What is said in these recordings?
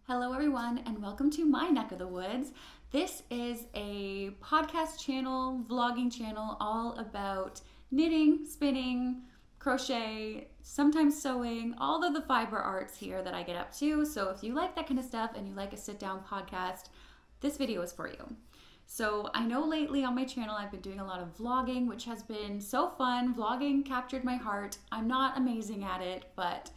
Hello everyone and welcome to my neck of the woods. This is a podcast channel, vlogging channel, all about knitting, spinning, crochet, sometimes sewing, all of the fiber arts here that I get up to. So if you like that kind of stuff and you like a sit down podcast, this video is for you. So I know lately on my channel I've been doing a lot of vlogging, which has been so fun. Vlogging captured my heart. I'm not amazing at it, but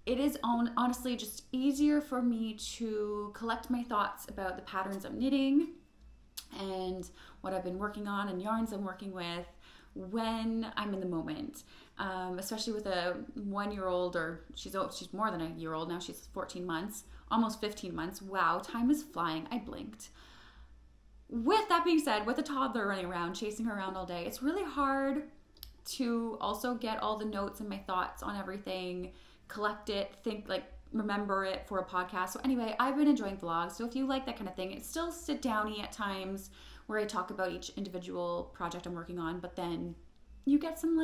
it is honestly just easier for me to collect my thoughts about the patterns I'm knitting and what I've been working on and yarns I'm working with when I'm in the moment. Especially with a 1-year-old, or she's more than a year old now. She's 14 months, almost 15 months. Wow, time is flying. I blinked. With that being said, with a toddler running around, chasing her around all day, it's really hard to also get all the notes and my thoughts on everything, collect it, remember it for a podcast. So anyway, I've been enjoying vlogs. So if you like that kind of thing, it's still sit downy at times where I talk about each individual project I'm working on, but then you get some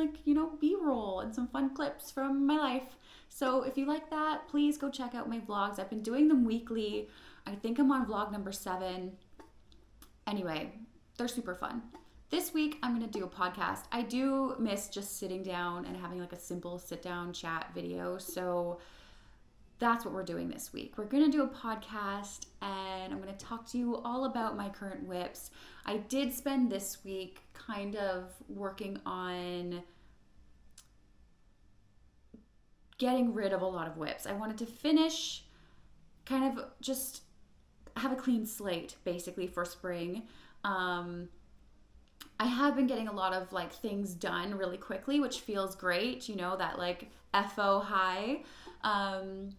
B-roll and some fun clips from my life. So if you like that, please go check out my vlogs. I've been doing them weekly. I think I'm on vlog number 7. Anyway, they're super fun. This week, I'm going to do a podcast. I do miss just sitting down and having like a simple sit down chat video. So that's what we're doing this week. We're going to do a podcast and I'm going to talk to you all about my current whips. I did spend this week kind of working on getting rid of a lot of whips. I wanted to finish, kind of just have a clean slate basically for spring. I have been getting a lot of things done really quickly, which feels great, that FO high. And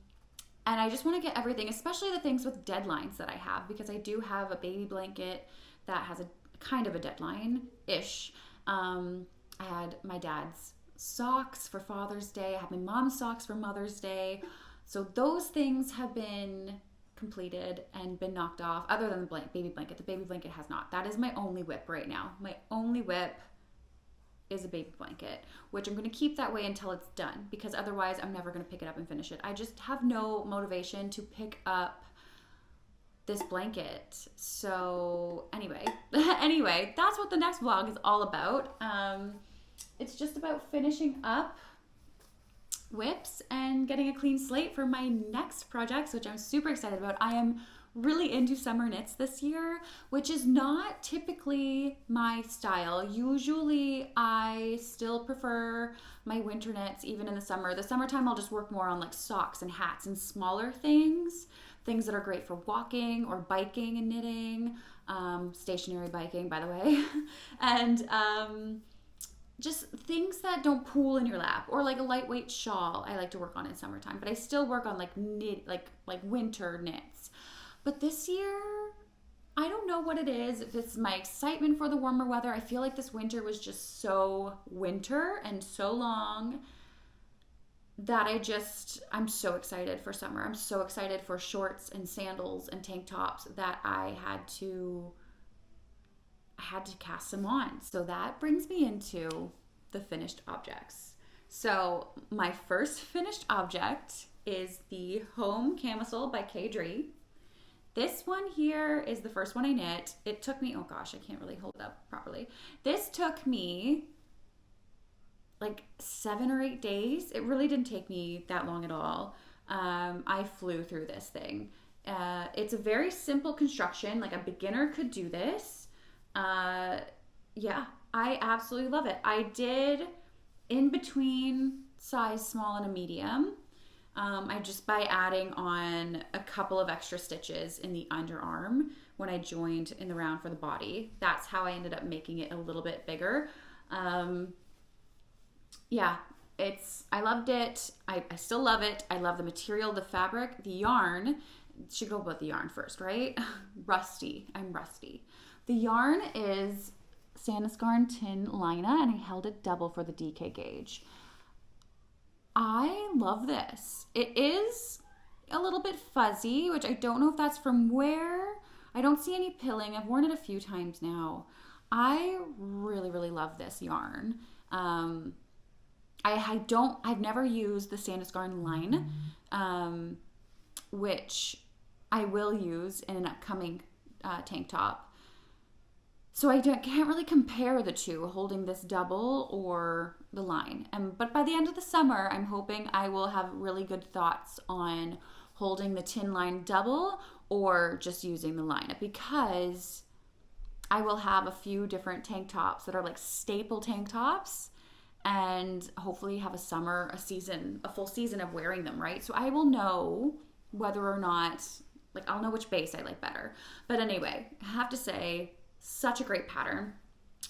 I just want to get everything, especially the things with deadlines that I have, because I do have a baby blanket that has a kind of a deadline-ish. I had my dad's socks for Father's Day. I had my mom's socks for Mother's Day. So those things have been completed and been knocked off, other than the baby blanket. The baby blanket has not. That is my only whip right now. My only whip is a baby blanket, which I'm going to keep that way until it's done, because otherwise I'm never going to pick it up and finish it. I just have no motivation to pick up this blanket. So anyway, that's what the next vlog is all about. It's just about finishing up whips and getting a clean slate for my next projects, which I'm super excited about. I am really into summer knits this year, which is not typically my style. Usually I still prefer my winter knits even in the summer. The summertime I'll just work more on socks and hats and smaller things that are great for walking or biking and knitting, stationary biking by the way, and just things that don't pool in your lap, or a lightweight shawl I like to work on in summertime, but I still work on winter knits. But this year, I don't know what it is. If it's my excitement for the warmer weather, I feel like this winter was just so winter and so long that I'm so excited for summer. I'm so excited for shorts and sandals and tank tops that I had to cast some on. So that brings me into the finished objects. So my first finished object is the Home Camisole by Caidree. This one here is the first one I knit. It took me, oh gosh, I can't really hold it up properly. This took me 7 or 8 days. It really didn't take me that long at all. I flew through this thing. It's a very simple construction. A beginner could do this. Yeah, I absolutely love it. I did in between size small and a medium. I just by adding on a couple of extra stitches in the underarm when I joined in the round for the body. That's how I ended up making it a little bit bigger. Yeah, I loved it. I still love it. I love the material, the fabric, the yarn. Should go with the yarn first, right? Rusty. I'm rusty. The yarn is Sandnesgarn Tynn Lima, and I held it double for the DK gauge. I love this. It is a little bit fuzzy, which I don't know if that's from where. I don't see any pilling. I've worn it a few times now. I really, really love this yarn. I've never used the Sandnesgarn line, which I will use in an upcoming tank top. So I can't really compare the two, holding this double or the line. But by the end of the summer, I'm hoping I will have really good thoughts on holding the Tynn line double or just using the line, because I will have a few different tank tops that are like staple tank tops, and hopefully have a full season of wearing them, right? So I will know whether or not, like, I'll know which base I like better. But anyway, I have to say, such a great pattern.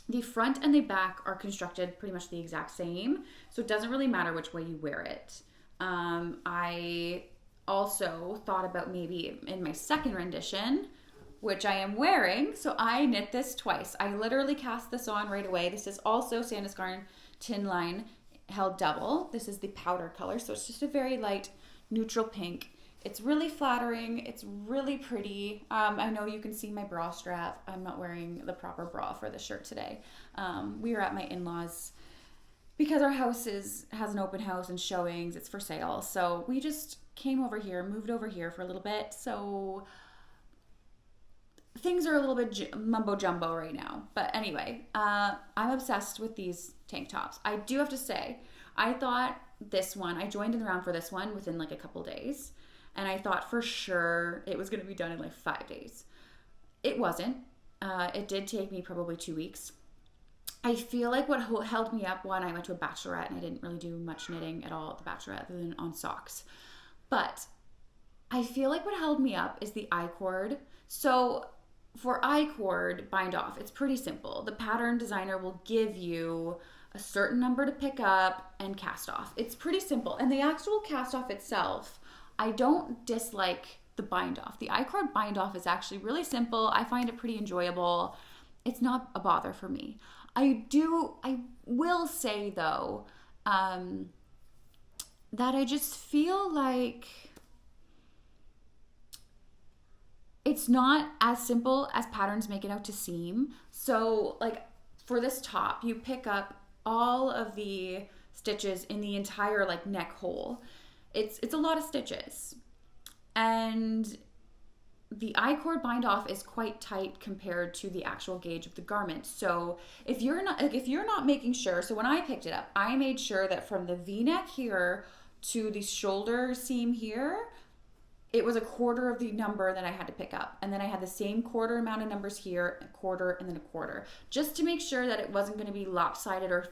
The front and the back are constructed pretty much the exact same, so it doesn't really matter which way you wear it. I also thought about maybe in my second rendition, which I am wearing, so I knit this twice. I literally cast this on right away. This is also Sandnesgarn Tynn line held double. This is the powder color, so it's just a very light neutral pink. It's really flattering. It's really pretty. I know you can see my bra strap. I'm not wearing the proper bra for this shirt today. We were at my in-laws because our house has an open house and showings. It's for sale. So we just moved over here for a little bit. So things are a little bit mumbo jumbo right now. But anyway, I'm obsessed with these tank tops. I do have to say, I thought I joined in the round for this one within like a couple days. And I thought for sure it was going to be done in like 5 days. It wasn't. It did take me probably 2 weeks. I feel like what held me up, one, I went to a bachelorette and I didn't really do much knitting at all at the bachelorette other than on socks. But I feel like what held me up is the I-cord. So for I-cord bind off, it's pretty simple. The pattern designer will give you a certain number to pick up and cast off. It's pretty simple. And the actual cast off itself, I don't dislike the bind off. The I-cord bind off is actually really simple. I find it pretty enjoyable. It's not a bother for me. I will say though, that I just feel like it's not as simple as patterns make it out to seem. So like for this top, you pick up all of the stitches in the entire like neck hole. It's a lot of stitches, and the I-cord bind off is quite tight compared to the actual gauge of the garment. So if you're not making sure, so when I picked it up, I made sure that from the V-neck here to the shoulder seam here, it was a quarter of the number that I had to pick up. And then I had the same quarter amount of numbers here, a quarter, and then a quarter, just to make sure that it wasn't going to be lopsided or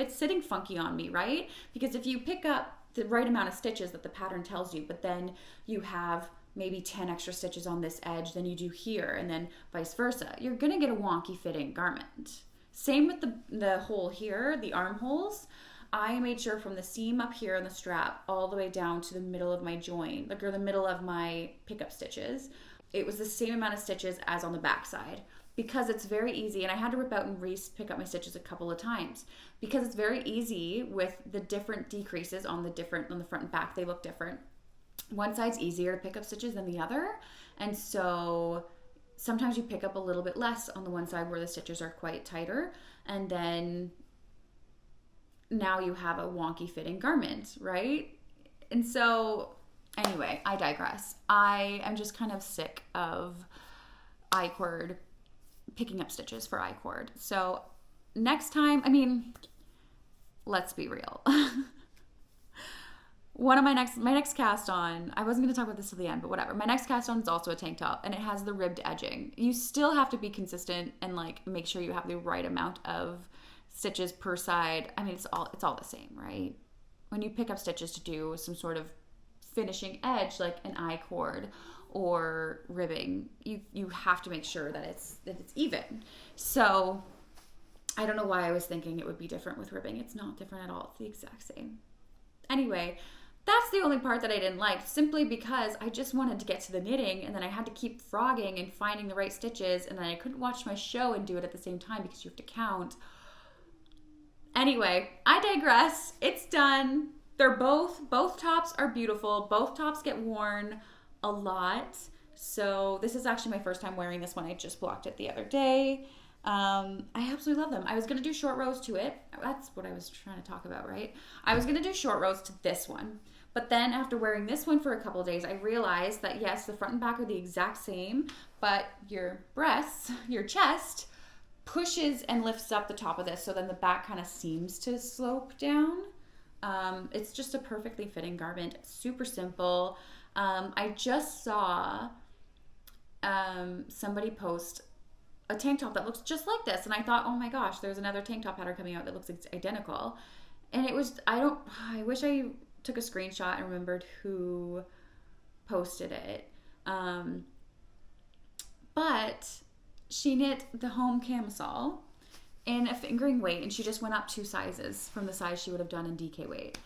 sitting funky on me, right? Because if you pick up the right amount of stitches that the pattern tells you, but then you have maybe 10 extra stitches on this edge than you do here, and then vice versa, you're going to get a wonky fitting garment. Same with the hole here, the armholes. I made sure from the seam up here in the strap all the way down to the middle of my join, like, or the middle of my pickup stitches, it was the same amount of stitches as on the back side, because it's very easy. And I had to rip out and pick up my stitches a couple of times because it's very easy with the different decreases on the front and back. They look different. One side's easier to pick up stitches than the other. And so sometimes you pick up a little bit less on the one side where the stitches are quite tighter. And then now you have a wonky fitting garment, right? And so anyway, I digress. I am just kind of sick of I-cord, picking up stitches for I-cord. So next time, I mean, let's be real. My next cast on, I wasn't going to talk about this till the end, but whatever. My next cast on is also a tank top, and it has the ribbed edging. You still have to be consistent and like make sure you have the right amount of stitches per side. I mean, it's all the same, right? When you pick up stitches to do some sort of finishing edge, like an I-cord or ribbing, you have to make sure that it's even. So I don't know why I was thinking it would be different with ribbing. It's not different at all. It's the exact same. Anyway, that's the only part that I didn't like, simply because I just wanted to get to the knitting, and then I had to keep frogging and finding the right stitches, and then I couldn't watch my show and do it at the same time because you have to count. Anyway, I digress. It's done. They're both tops are beautiful. Both tops get worn a lot. So this is actually my first time wearing this one. I just blocked it the other day. I absolutely love them. I was going to do short rows to it. That's what I was trying to talk about, right? I was going to do short rows to this one, But then after wearing this one for a couple of days, I realized that yes, the front and back are the exact same, but your breasts, your chest, pushes and lifts up the top of this, so then the back kind of seems to slope down. It's just a perfectly fitting garment, super simple. I just saw somebody post a tank top that looks just like this, and I thought, oh my gosh, there's another tank top pattern coming out that looks identical. And it was, I wish I took a screenshot and remembered who posted it. But she knit the home camisole in a fingering weight, and she just went up 2 sizes from the size she would have done in DK weight.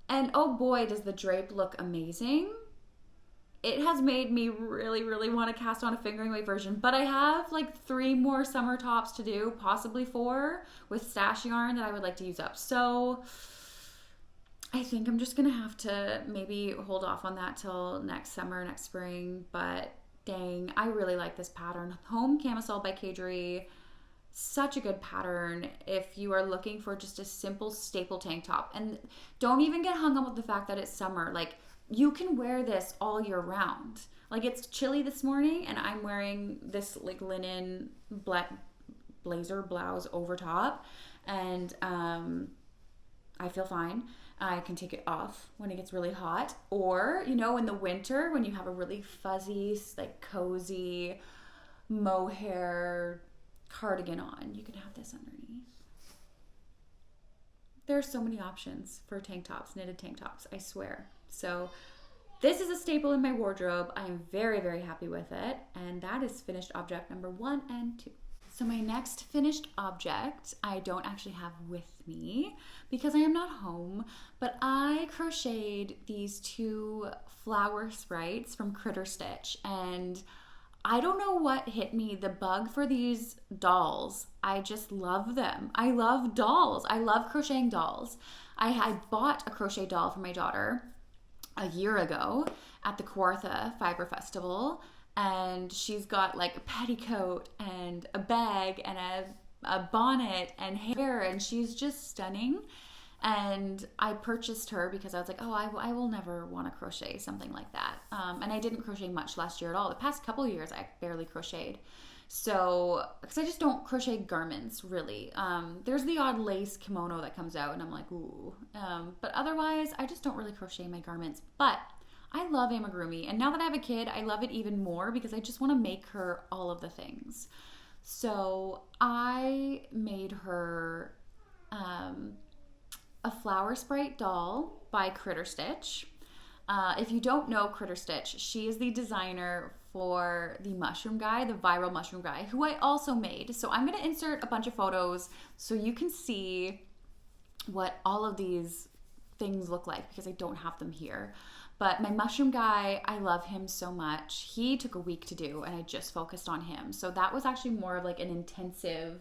And oh boy, does the drape look amazing. It has made me really, really want to cast on a fingering weight version, but I have like 3 more summer tops to do, possibly 4, with stash yarn that I would like to use up. So I think I'm just gonna have to maybe hold off on that till next summer, next spring, but dang, I really like this pattern. Home Camisole by Caidree, such a good pattern if you are looking for just a simple staple tank top. And don't even get hung up with the fact that it's summer. Like, you can wear this all year round. Like, it's chilly this morning and I'm wearing this like linen blazer blouse over top, and I feel fine. I can take it off when it gets really hot, or in the winter when you have a really fuzzy, like cozy mohair cardigan on, you can have this underneath. There are so many options for tank tops, knitted tank tops, I swear. So this is a staple in my wardrobe. I am very, very happy with it. And that is finished object number 1 and 2. So my next finished object, I don't actually have with me because I am not home, but I crocheted these 2 flower sprites from Critter Stitch, and I don't know what hit me, the bug for these dolls. I just love them. I love dolls. I love crocheting dolls. I had bought a crochet doll for my daughter a year ago at the Kawartha Fiber Festival, and she's got like a petticoat and a bag and a bonnet and hair, and she's just stunning. And I purchased her because I was like, oh, I will never want to crochet something like that. And I didn't crochet much last year at all. The past couple of years, I barely crocheted. So, because I just don't crochet garments, really. There's the odd lace kimono that comes out, and I'm like, ooh. But otherwise, I just don't really crochet my garments. But I love amigurumi. And now that I have a kid, I love it even more because I just want to make her all of the things. So, I made her a flower sprite doll by Critter Stitch. If you don't know Critter Stitch, she is the designer for the mushroom guy, the viral mushroom guy, who I also made. So I'm going to insert a bunch of photos so you can see what all of these things look like because I don't have them here. But my mushroom guy, I love him so much. He took a week to do and I just focused on him. So that was actually more of like an intensive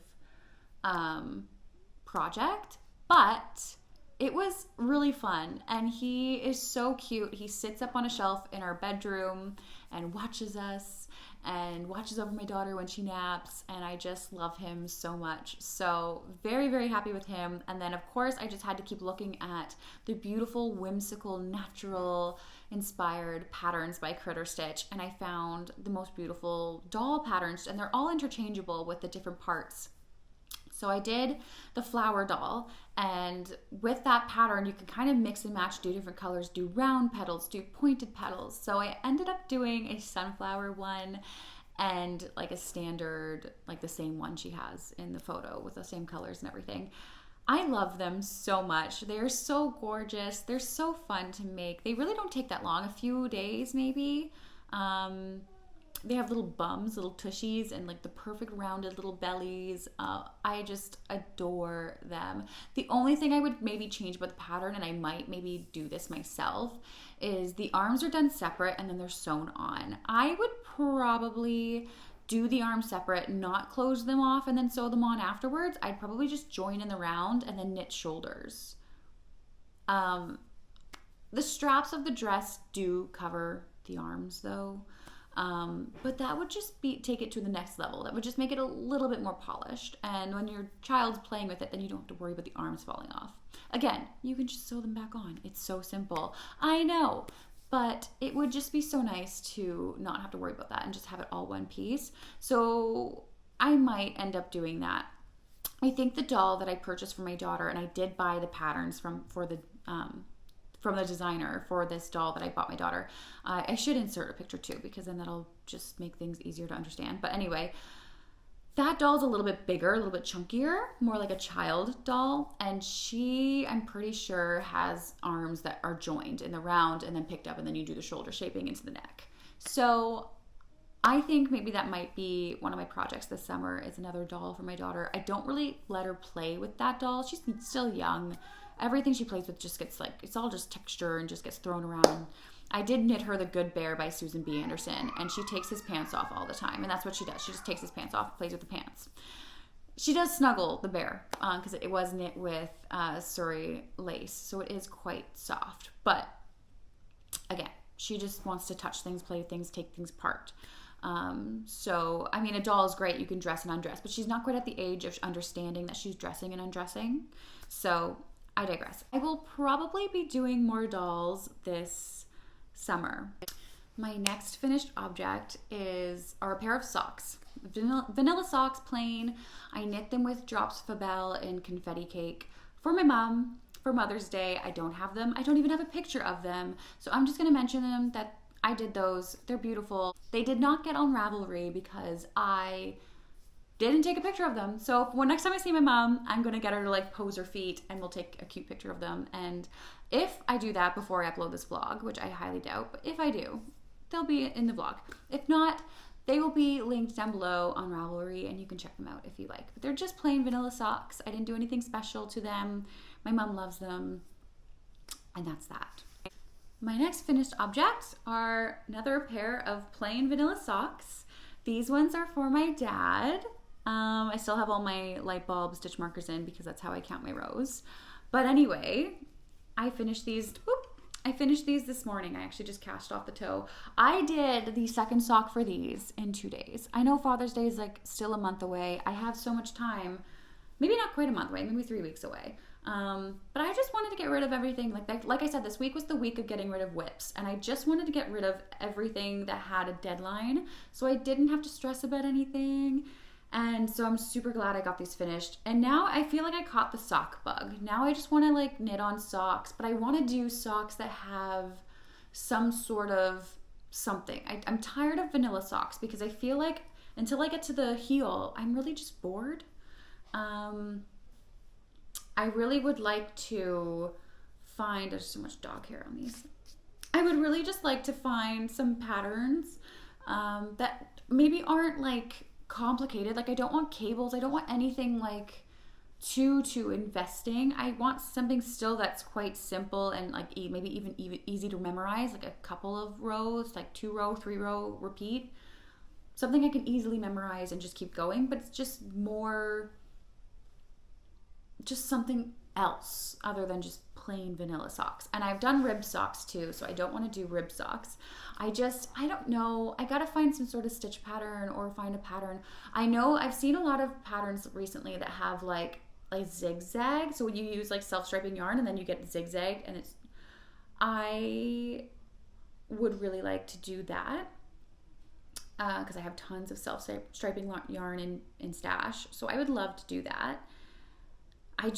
project, but it was really fun, and he is so cute. He sits up on a shelf in our bedroom and watches us and watches over my daughter when she naps, and I just love him so much. So very, very happy with him. And then of course I just had to keep looking at the beautiful, whimsical, natural inspired patterns by Critter Stitch, and I found the most beautiful doll patterns, and they're all interchangeable with the different parts. So I did the flower doll, and with that pattern, you can kind of mix and match, do different colors, do round petals, do pointed petals. So I ended up doing a sunflower one and like a standard, like the same one she has in the photo with the same colors and everything. I love them so much. They're so gorgeous. They're so fun to make. They really don't take that long, a few days maybe. They have little bums, little tushies, and like the perfect rounded little bellies. I just adore them. The only thing I would maybe change about the pattern, and I might maybe do this myself, is the arms are done separate and then they're sewn on. I would probably do the arms separate, not close them off and then sew them on afterwards. I'd probably just join in the round and then knit shoulders. The straps of the dress do cover the arms though. But that would just take it to the next level. That would just make it a little bit more polished. And when your child's playing with it, then you don't have to worry about the arms falling off. Again, you can just sew them back on. It's so simple. I know, but it would just be so nice to not have to worry about that and just have it all one piece. So I might end up doing that. I think the doll that I purchased for my daughter, and I did buy the patterns from the designer for this doll that I bought my daughter. I should insert a picture too, because then that'll just make things easier to understand. But anyway, that doll's a little bit bigger, a little bit chunkier, more like a child doll. And she, I'm pretty sure, has arms that are joined in the round and then picked up, and then you do the shoulder shaping into the neck. So I think maybe that might be one of my projects this summer, is another doll for my daughter. I don't really let her play with that doll. She's still young. Everything she plays with just gets like, it's all just texture and just gets thrown around. I did knit her the Good Bear by Susan B. Anderson, and she takes his pants off all the time. And that's what she does. She just takes his pants off, plays with the pants. She does snuggle the bear because it was knit with Surrey lace, so it is quite soft. But again, she just wants to touch things, play things, take things apart. So, I mean, a doll is great. You can dress and undress, but she's not quite at the age of understanding that she's dressing and undressing. So I digress. I will probably be doing more dolls this summer. My next finished object are a pair of socks. Vanilla socks, plain. I knit them with drops Fabel in confetti cake for my mom for Mother's Day. I don't have them. I don't even have a picture of them. So I'm just going to mention them that I did those. They're beautiful. They did not get on Ravelry because I didn't take a picture of them. So next time I see my mom, I'm going to get her to like pose her feet and we'll take a cute picture of them. And if I do that before I upload this vlog, which I highly doubt, but if I do, they'll be in the vlog. If not, they will be linked down below on Ravelry and you can check them out if you like. But they're just plain vanilla socks. I didn't do anything special to them. My mom loves them. And that's that. My next finished objects are another pair of plain vanilla socks. These ones are for my dad. I still have all my light bulb stitch markers in because that's how I count my rows. But anyway, I finished these this morning. I actually just cast off the toe. I did the second sock for these in 2 days. I know Father's Day is like still a month away. I have so much time. Maybe not quite a month away, maybe 3 weeks away. But I just wanted to get rid of everything. Like I said, this week was the week of getting rid of whips, and I just wanted to get rid of everything that had a deadline, so I didn't have to stress about anything. And so I'm super glad I got these finished. And now I feel like I caught the sock bug. Now I just want to like knit on socks, but I want to do socks that have some sort of something. I'm tired of vanilla socks because I feel like until I get to the heel, I'm really just bored. I really would like to find, there's so much dog hair on these. I would really just like to find some patterns that maybe aren't like complicated. Like I don't want cables. I don't want anything like too investing. I want something still that's quite simple and like maybe even easy to memorize, like a couple of rows, like 2 row, 3 row, repeat. Something I can easily memorize and just keep going, but it's just something else other than just plain vanilla socks. And I've done rib socks too, so I don't want to do rib socks. I don't know. I gotta find some sort of stitch pattern or find a pattern. I know I've seen a lot of patterns recently that have like a zigzag. So when you use like self-striping yarn and then you get zigzag, and I would really like to do that because I have tons of self-striping yarn in stash. So I would love to do that. I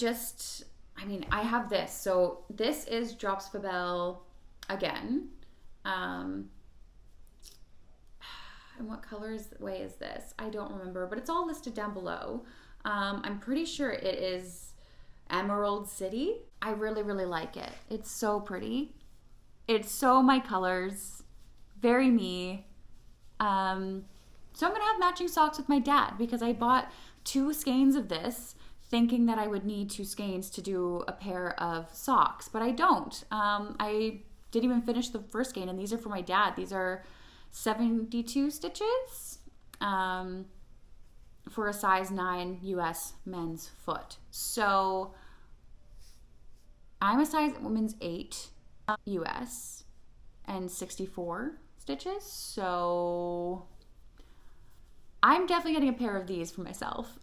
have this. So this is Drops Fabel again. And what way is this? I don't remember, but it's all listed down below. I'm pretty sure it is Emerald City. I really, really like it. It's so pretty. It's so my colors. Very me. So I'm going to have matching socks with my dad because I bought 2 skeins of this thinking that I would need 2 skeins to do a pair of socks, but I don't. I didn't even finish the first skein, and these are for my dad. These are 72 stitches for a size 9 US men's foot. So I'm a size women's 8 US and 64. stitches. So I'm definitely getting a pair of these for myself.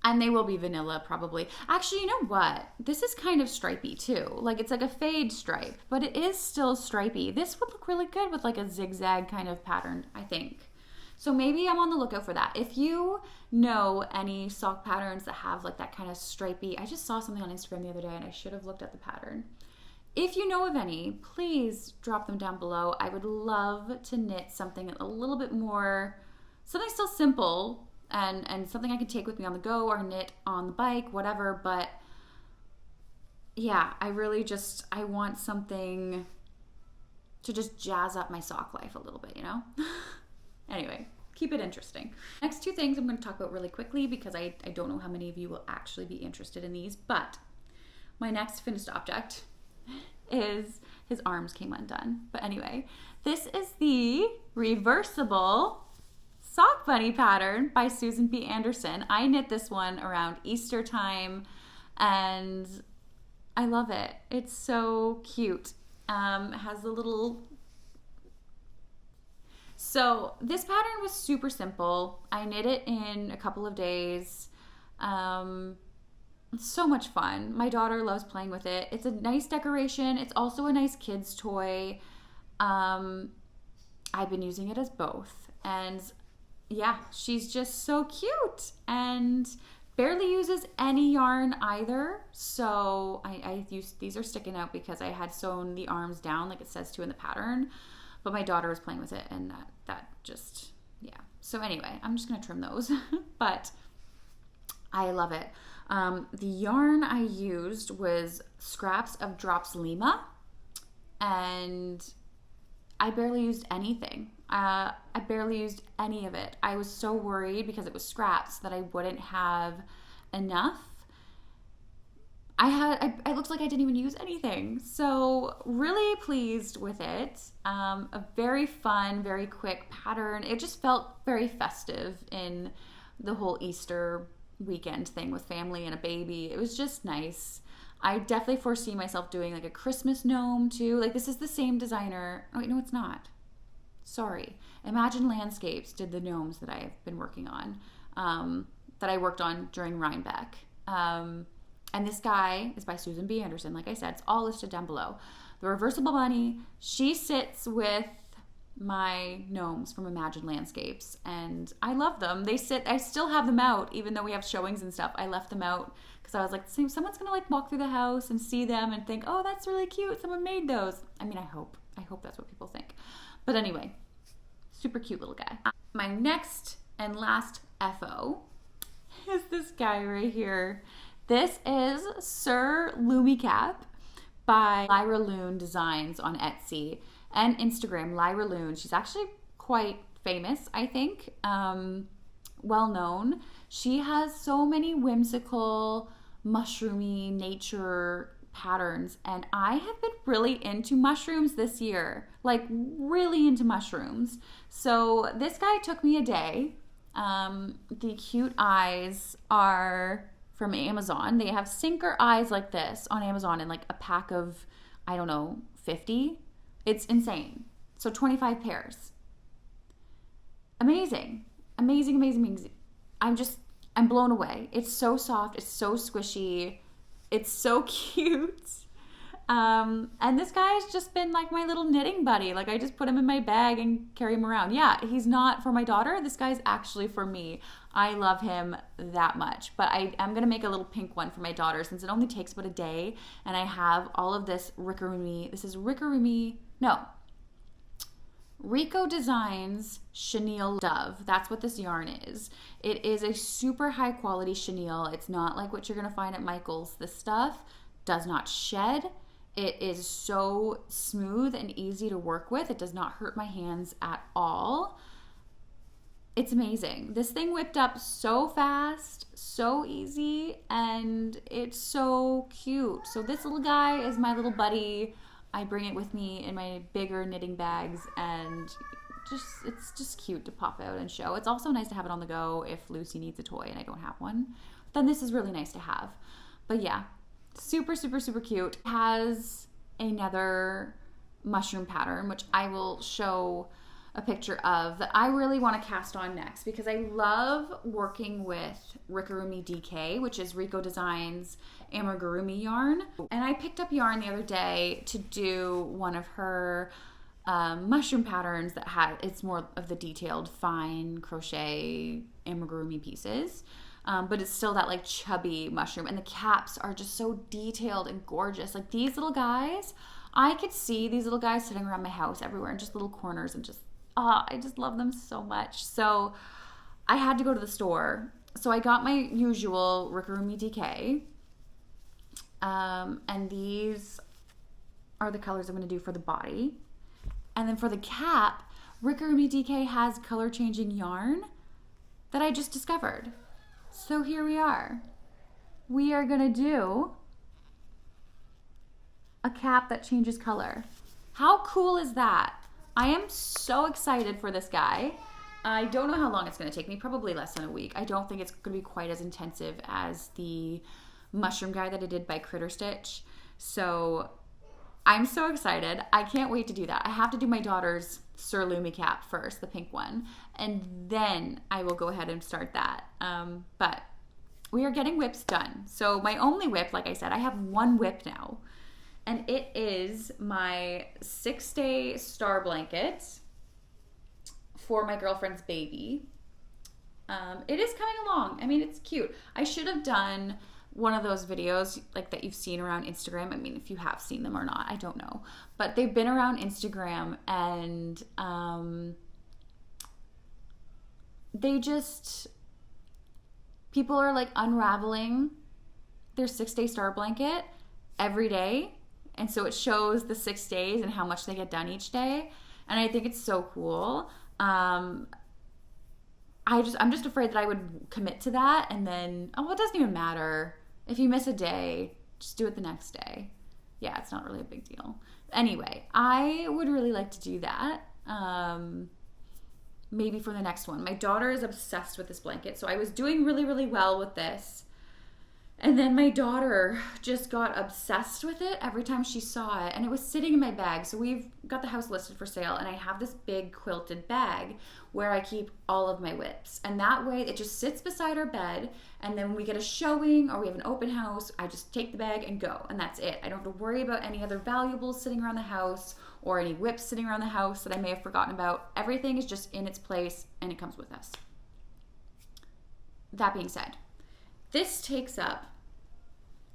And they will be vanilla probably. Actually, you know what? This is kind of stripy too. Like it's like a fade stripe, but it is still stripy. This would look really good with like a zigzag kind of pattern, I think. So maybe I'm on the lookout for that. If you know any sock patterns that have like that kind of stripy, I just saw something on Instagram the other day and I should have looked at the pattern. If you know of any, please drop them down below. I would love to knit something a little bit more, something still simple, and something I can take with me on the go or knit on the bike, whatever. But yeah, I want something to just jazz up my sock life a little bit, you know? Anyway, keep it interesting. Next two things I'm going to talk about really quickly because I don't know how many of you will actually be interested in these, but my next finished object is his arms came undone. But anyway, this is the Reversible Sock Bunny pattern by Susan B. Anderson. I knit this one around Easter time and I love it. It's so cute. It has the little... So this pattern was super simple. I knit it in a couple of days. It's so much fun. My daughter loves playing with it. It's a nice decoration. It's also a nice kid's toy. I've been using it as both. And yeah, she's just so cute and barely uses any yarn either. So I use, these are sticking out because I had sewn the arms down like it says to in the pattern, but my daughter was playing with it and that just, yeah. So anyway, I'm just gonna trim those, but I love it. The yarn I used was scraps of Drops Lima, and I barely used anything. I barely used any of it. I was so worried because it was scraps that I wouldn't have enough. It looks like I didn't even use anything. So really pleased with it. A very fun, very quick pattern. It just felt very festive in the whole Easter weekend thing with family and a baby. It was just nice. I definitely foresee myself doing like a Christmas gnome too. Like this is the same designer. Oh wait, no, it's not. Sorry. Imagine Landscapes did the gnomes that I've been working on, that I worked on during Rhinebeck. And this guy is by Susan B. Anderson. Like I said, it's all listed down below. The Reversible Bunny, she sits with my gnomes from Imagine Landscapes, and I love them. They sit, I still have them out, even though we have showings and stuff. I left them out because I was like, someone's gonna like walk through the house and see them and think, oh, that's really cute, someone made those. I mean, I hope that's what people think. But anyway, super cute little guy. My next and last FO is this guy right here. This is Sir Loomycap by Lyra Lune Designs on Etsy and Instagram, Lyra Lune. She's actually quite famous, I think, well known. She has so many whimsical, mushroomy nature patterns, and I have been really into mushrooms this year, like really into mushrooms. So this guy took me a day. The cute eyes are from Amazon. They have sinker eyes like this on Amazon in like a pack of, I don't know, 50. It's insane. So 25 pairs. Amazing. Amazing, amazing, amazing. I'm blown away. It's so soft. It's so squishy. It's so cute. And this guy's just been like my little knitting buddy. Like I just put him in my bag and carry him around. Yeah, he's not for my daughter. This guy's actually for me. I love him that much. But I am going to make a little pink one for my daughter since it only takes about a day. And I have all of this Ricorumi. This is Rico Designs Chenille Dove. That's what this yarn is. It is a super high quality chenille. It's not like what you're going to find at Michael's. This stuff does not shed. It is so smooth and easy to work with. It does not hurt my hands at all. It's amazing. This thing whipped up so fast, so easy, and it's so cute. So this little guy is my little buddy. I bring it with me in my bigger knitting bags, and it's just cute to pop out and show. It's also nice to have it on the go if Lucy needs a toy and I don't have one. Then this is really nice to have. But yeah, super, super, super cute. It has another mushroom pattern, which I will show a picture of, that I really want to cast on next because I love working with Ricorumi DK, which is Rico Designs amigurumi yarn. And I picked up yarn the other day to do one of her mushroom patterns that it's more of the detailed fine crochet amigurumi pieces. But it's still that like chubby mushroom, and the caps are just so detailed and gorgeous. Like these little guys, I could see these little guys sitting around my house everywhere in just little corners, and just I just love them so much. So I had to go to the store. So I got my usual Ricorumi DK. And these are the colors I'm going to do for the body. And then for the cap, Ricorumi DK has color changing yarn that I just discovered. So here we are. We are going to do a cap that changes color. How cool is that? I am so excited for this guy. I don't know how long it's going to take me, probably less than a week. I don't think it's going to be quite as intensive as the mushroom guy that I did by Critter Stitch. So I'm so excited. I can't wait to do that. I have to do my daughter's Sir Loomycap first, the pink one, and then I will go ahead and start that. But we are getting whips done. So my only whip, like I said, I have one whip now. And it is my 6-day star blanket for my girlfriend's baby. It is coming along. I mean, it's cute. I should have done one of those videos like that you've seen around Instagram. I mean, if you have seen them or not, I don't know. But they've been around Instagram, and people are like unraveling their 6-day star blanket every day. And so it shows the 6 days and how much they get done each day. And I think it's so cool. I'm just afraid that I would commit to that and then, it doesn't even matter. If you miss a day, just do it the next day. Yeah, it's not really a big deal. Anyway, I would really like to do that. Maybe for the next one. My daughter is obsessed with this blanket. So I was doing really, really well with this. And then my daughter just got obsessed with it every time she saw it. And it was sitting in my bag. So we've got the house listed for sale. And I have this big quilted bag where I keep all of my whips. And that way it just sits beside our bed. And then when we get a showing or we have an open house, I just take the bag and go. And that's it. I don't have to worry about any other valuables sitting around the house or any whips sitting around the house that I may have forgotten about. Everything is just in its place and it comes with us. That being said, this takes up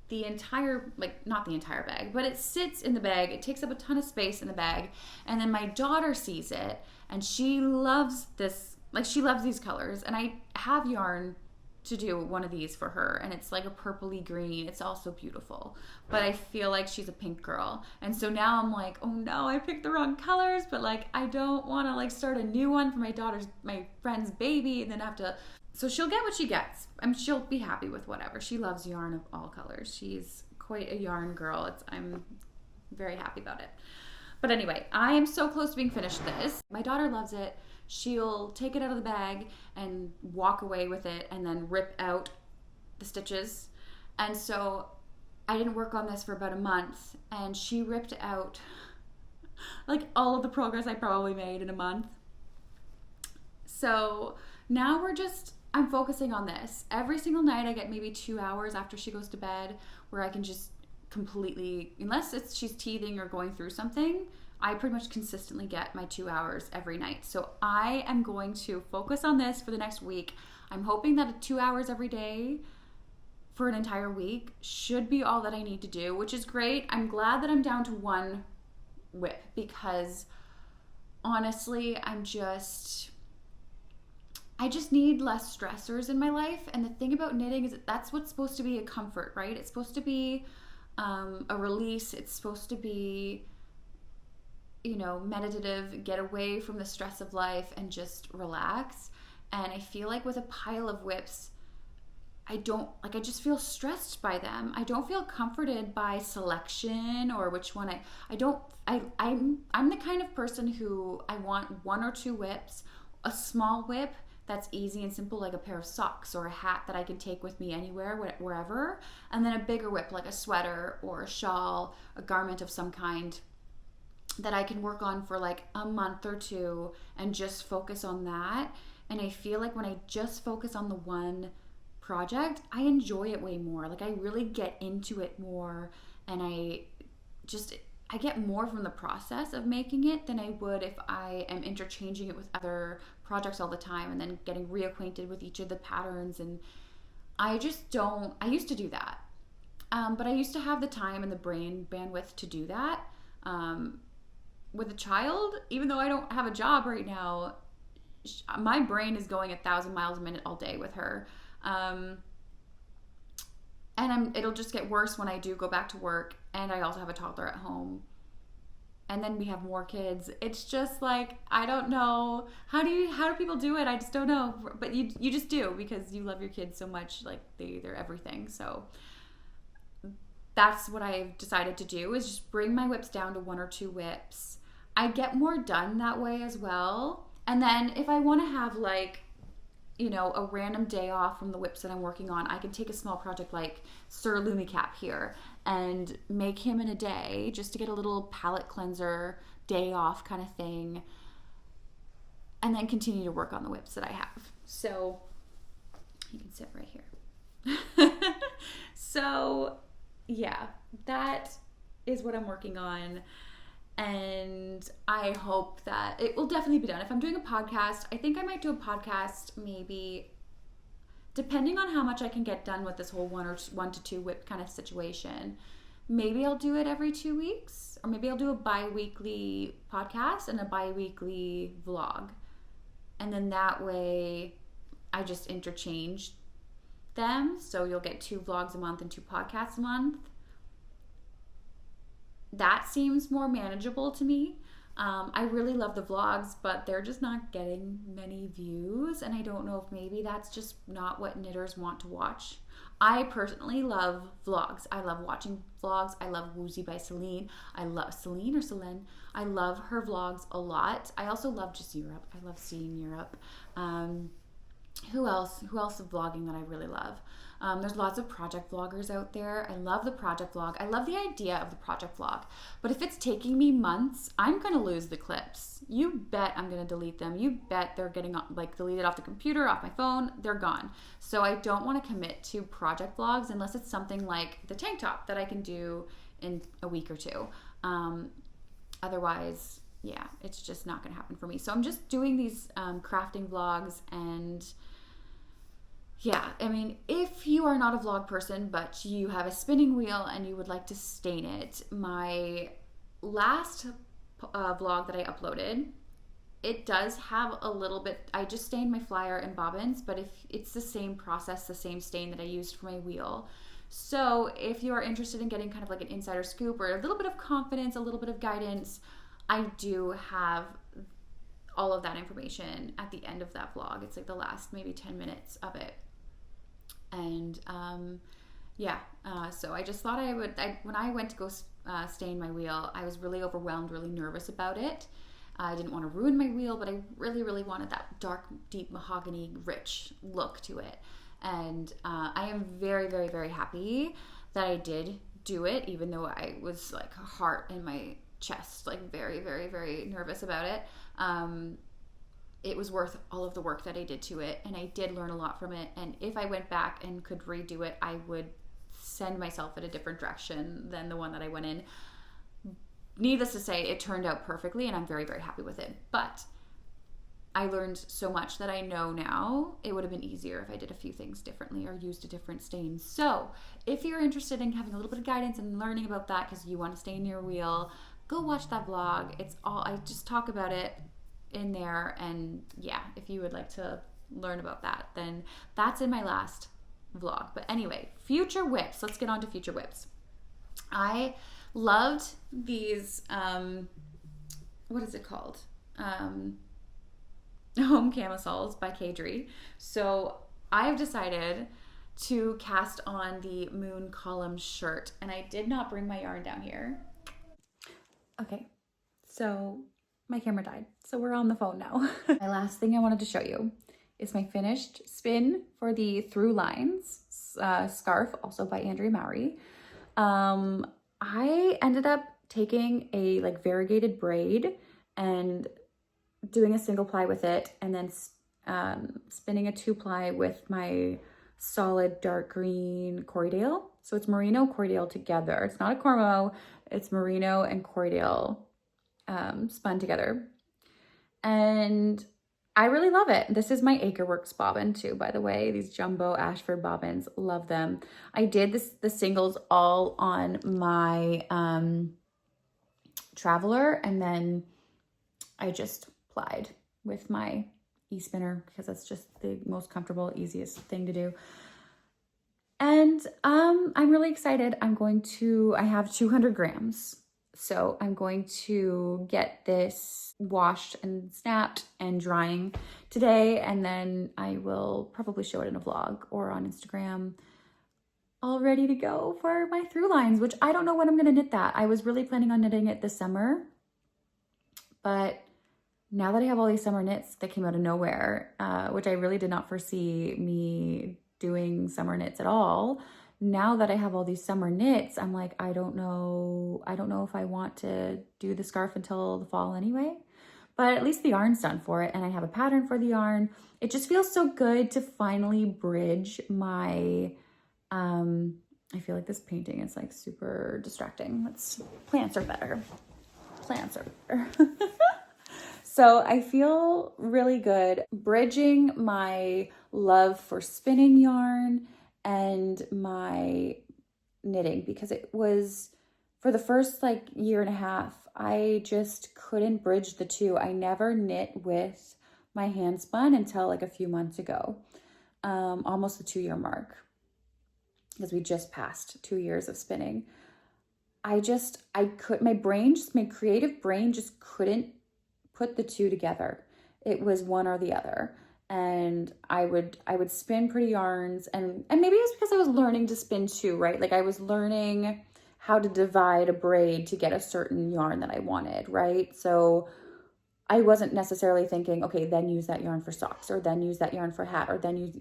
the entire, not the entire bag, but it sits in the bag. It takes up a ton of space in the bag. And then my daughter sees it and she loves this, she loves these colors. And I have yarn to do one of these for her. And it's like a purpley green. It's also beautiful. But I feel like she's a pink girl. And so now I'm like, oh no, I picked the wrong colors. But I don't want to start a new one for my friend's baby and then have to. So she'll get what she gets. She'll be happy with whatever. She loves yarn of all colors. She's quite a yarn girl. I'm very happy about it. But anyway, I am so close to being finished this. My daughter loves it. She'll take it out of the bag and walk away with it and then rip out the stitches. And so I didn't work on this for about a month, and she ripped out all of the progress I probably made in a month. So now I'm focusing on this. Every single night I get maybe 2 hours after she goes to bed where I can just completely, unless she's teething or going through something, I pretty much consistently get my 2 hours every night. So I am going to focus on this for the next week. I'm hoping that 2 hours every day for an entire week should be all that I need to do, which is great. I'm glad that I'm down to one whip because honestly, I just need less stressors in my life. And the thing about knitting is that's what's supposed to be a comfort, right? It's supposed to be a release. It's supposed to be, meditative, get away from the stress of life and just relax. And I feel like with a pile of whips, I just feel stressed by them. I don't feel comforted by selection or which one I'm the kind of person who I want 1 or 2 whips, a small whip that's easy and simple, like a pair of socks or a hat that I can take with me anywhere, wherever, and then a bigger whip like a sweater or a shawl, a garment of some kind that I can work on for like a month or two and just focus on that. And I feel like when I just focus on the one project, I enjoy it way more. Like I really get into it more, and I get more from the process of making it than I would if I am interchanging it with other projects all the time and then getting reacquainted with each of the patterns. And I just don't, I used to do that. But I used to have the time and the brain bandwidth to do that. With a child, even though I don't have a job right now, my brain is going 1,000 miles a minute all day with her. And it'll just get worse when I do go back to work, and I also have a toddler at home. And then we have more kids. It's just like, I don't know. How do people do it? I just don't know. But you just do, because you love your kids so much. Like they're everything. So that's what I've decided to do, is just bring my whips down to 1 or 2 whips. I get more done that way as well. And then if I want to have like, you know, a random day off from the whips that I'm working on, I can take a small project like Sir Loomycap here and make him in a day just to get a little palette cleanser day off kind of thing, and then continue to work on the whips that I have. So you can sit right here. So yeah, that is what I'm working on. And I hope that it will definitely be done. If I'm doing a podcast, I think I might do a podcast maybe, depending on how much I can get done with this whole 1 to 2 whip kind of situation. Maybe I'll do it every 2 weeks, or maybe I'll do a bi-weekly podcast and a bi-weekly vlog. And then that way I just interchange them. So you'll get 2 vlogs a month and 2 podcasts a month. That seems more manageable to me. I really love the vlogs, but they're just not getting many views, and I don't know if maybe that's just not what knitters want to watch. I personally love vlogs. I love watching vlogs. I love Woozy by Celine. I love Celine or Selene. I love her vlogs a lot. I also love just Europe. I love seeing Europe. Who else is vlogging that I really love? There's lots of project vloggers out there. I love the project vlog. I love the idea of the project vlog. But if it's taking me months, I'm going to lose the clips. You bet I'm going to delete them. You bet they're getting like deleted off the computer, off my phone. They're gone. So I don't want to commit to project vlogs unless it's something like the tank top that I can do in a week or 2. Otherwise, yeah, it's just not going to happen for me. So I'm just doing these crafting vlogs. And yeah, I mean, if you are not a vlog person, but you have a spinning wheel and you would like to stain it, my last vlog that I uploaded, it does have a little bit, I just stained my flyer and bobbins, but if it's the same process, the same stain that I used for my wheel. So if you are interested in getting kind of like an insider scoop or a little bit of confidence, a little bit of guidance, I do have all of that information at the end of that vlog. It's like the last maybe 10 minutes of it. And so I just thought when I went to go stain my wheel, I was really overwhelmed, really nervous about it. I didn't want to ruin my wheel, but I really, really wanted that dark, deep mahogany, rich look to it. And I am very, very, very happy that I did do it, even though I was like heart in my chest, like very, very, very nervous about it. It was worth all of the work that I did to it, and I did learn a lot from it. And if I went back and could redo it, I would send myself in a different direction than the one that I went in. Needless to say, it turned out perfectly, and I'm very, very happy with it. But I learned so much that I know now it would have been easier if I did a few things differently or used a different stain. So if you're interested in having a little bit of guidance and learning about that because you want to stain your wheel, go watch that vlog. I just talk about it in there. And yeah, if you would like to learn about that, then that's in my last vlog. But anyway, future whips. Let's get on to future whips. I loved these, what is it called? Home camisoles by Caidree. So I've decided to cast on the moon column shirt, and I did not bring my yarn down here. Okay, so my camera died, so we're on the phone now. My last thing I wanted to show you is my finished spin for the Through Lines scarf, also by Andrea Mowry. I ended up taking a like variegated braid and doing a single ply with it, and then spinning a 2-ply with my solid dark green Corriedale. So it's merino Corriedale together. It's not a Cormo, it's merino and Corriedale spun together. And I really love it. This is my Acreworks bobbin too, by the way. These jumbo Ashford bobbins, love them. I did the singles all on my Traveler, and then I just plied with my e-spinner because that's just the most comfortable, easiest thing to do. And I'm really excited. I have 200 grams. So I'm going to get this washed and snapped and drying today. And then I will probably show it in a vlog or on Instagram, all ready to go for my through lines, which I don't know when I'm going to knit that. I was really planning on knitting it this summer, but now that I have all these summer knits that came out of nowhere, which I really did not foresee me doing summer knits at all. Now that I have all these summer knits, I'm like, I don't know if I want to do the scarf until the fall anyway, but at least the yarn's done for it. And I have a pattern for the yarn. It just feels so good to finally bridge my, I feel like this painting is like super distracting. Plants are better. Plants are better. So I feel really good bridging my love for spinning yarn and my knitting, because it was, for the first like year and a half, I just couldn't bridge the two. I never knit with my hand spun until like a few months ago, almost the 2-year mark, because we just passed 2 years of spinning. My creative brain just couldn't put the two together. It was one or the other. And I would spin pretty yarns, and maybe it was because I was learning to spin too, right? Like I was learning how to divide a braid to get a certain yarn that I wanted, right? So I wasn't necessarily thinking, okay, then use that yarn for socks, or then use that yarn for hat, or then use,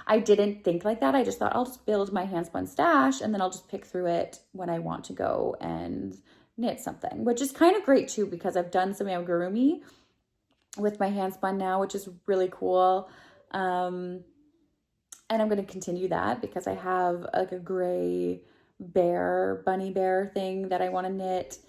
I didn't think like that. I just thought I'll just build my handspun stash and then I'll just pick through it when I want to go and knit something, which is kind of great too, because I've done some amigurumi with my handspun now, which is really cool. And I'm going to continue that because I have like a gray bunny bear thing that I want to knit.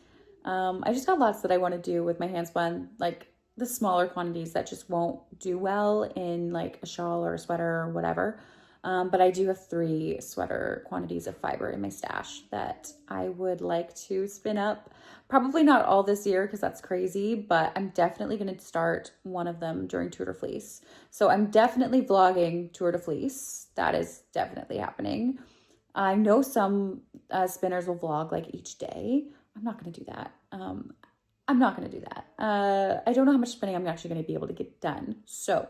I just got lots that I want to do with my handspun, like the smaller quantities that just won't do well in like a shawl or a sweater or whatever. But I do have 3 sweater quantities of fiber in my stash that I would like to spin up. Probably not all this year because that's crazy, but I'm definitely going to start one of them during Tour de Fleece. So I'm definitely vlogging Tour de Fleece. That is definitely happening. I know some spinners will vlog like each day. I'm not going to do that. I don't know how much spinning I'm actually going to be able to get done. So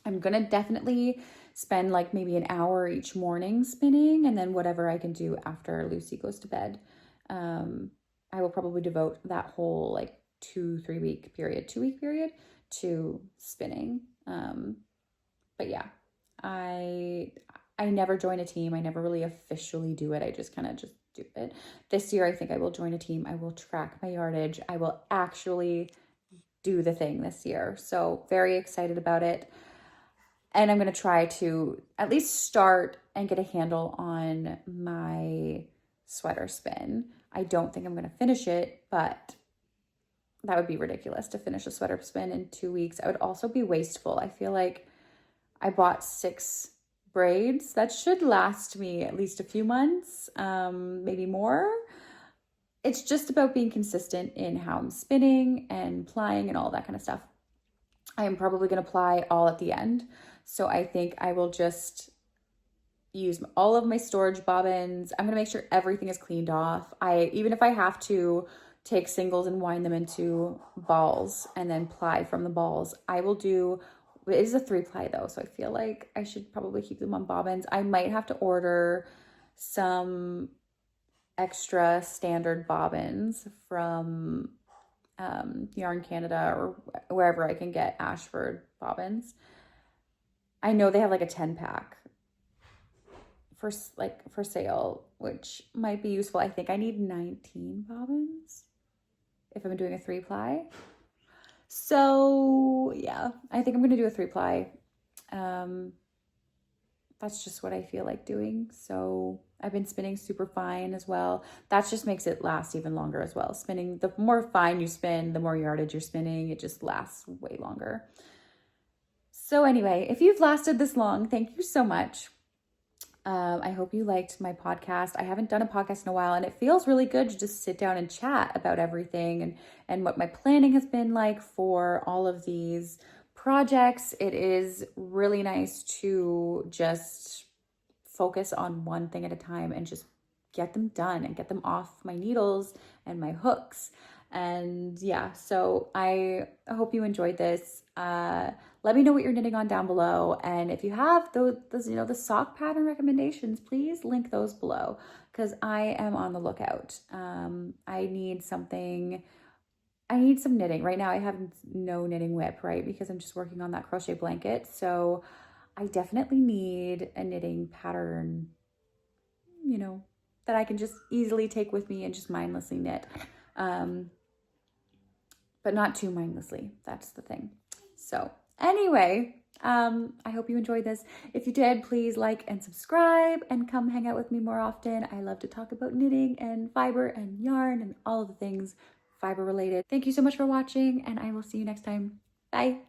I'm going to definitely spend like maybe an hour each morning spinning, and then whatever I can do after Lucy goes to bed. I will probably devote that whole like 2-3 week period to spinning. But yeah, I never join a team. I never really officially do it. I just kind of just do it. This year, I think I will join a team. I will track my yardage. I will actually do the thing this year. So very excited about it. And I'm going to try to at least start and get a handle on my sweater spin. I don't think I'm going to finish it, but that would be ridiculous to finish a sweater spin in 2 weeks. I would also be wasteful. I feel like I bought 6 braids. That should last me at least a few months, maybe more. It's just about being consistent in how I'm spinning and plying and all that kind of stuff. I am probably going to ply all at the end. So I think I will just use all of my storage bobbins. I'm going to make sure everything is cleaned off. Even if I have to take singles and wind them into balls and then ply from the balls, I will do. It is a 3-ply though, so I feel like I should probably keep them on bobbins. I might have to order some extra standard bobbins from Yarn Canada or wherever I can get Ashford bobbins. I know they have like a 10-pack for sale, which might be useful. I think I need 19 bobbins if I'm doing a 3-ply. So yeah, I think I'm going to do a 3-ply. That's just what I feel like doing. So I've been spinning super fine as well. That just makes it last even longer as well. Spinning, the more fine you spin, the more yardage you're spinning, it just lasts way longer. So anyway, if you've lasted this long, thank you so much. I hope you liked my podcast. I haven't done a podcast in a while, and it feels really good to just sit down and chat about everything and what my planning has been like for all of these projects. It is really nice to just focus on one thing at a time and just get them done and get them off my needles and my hooks. And yeah, so I hope you enjoyed this. Let me know what you're knitting on down below. And if you have those, the sock pattern recommendations, please link those below because I am on the lookout. I need some knitting. Right now I have no knitting whip, right? Because I'm just working on that crochet blanket. So I definitely need a knitting pattern, that I can just easily take with me and just mindlessly knit. But not too mindlessly. That's the thing. So anyway, I hope you enjoyed this. If you did, please like and subscribe and come hang out with me more often. I love to talk about knitting and fiber and yarn and all of the things fiber related. Thank you so much for watching, and I will see you next time. Bye.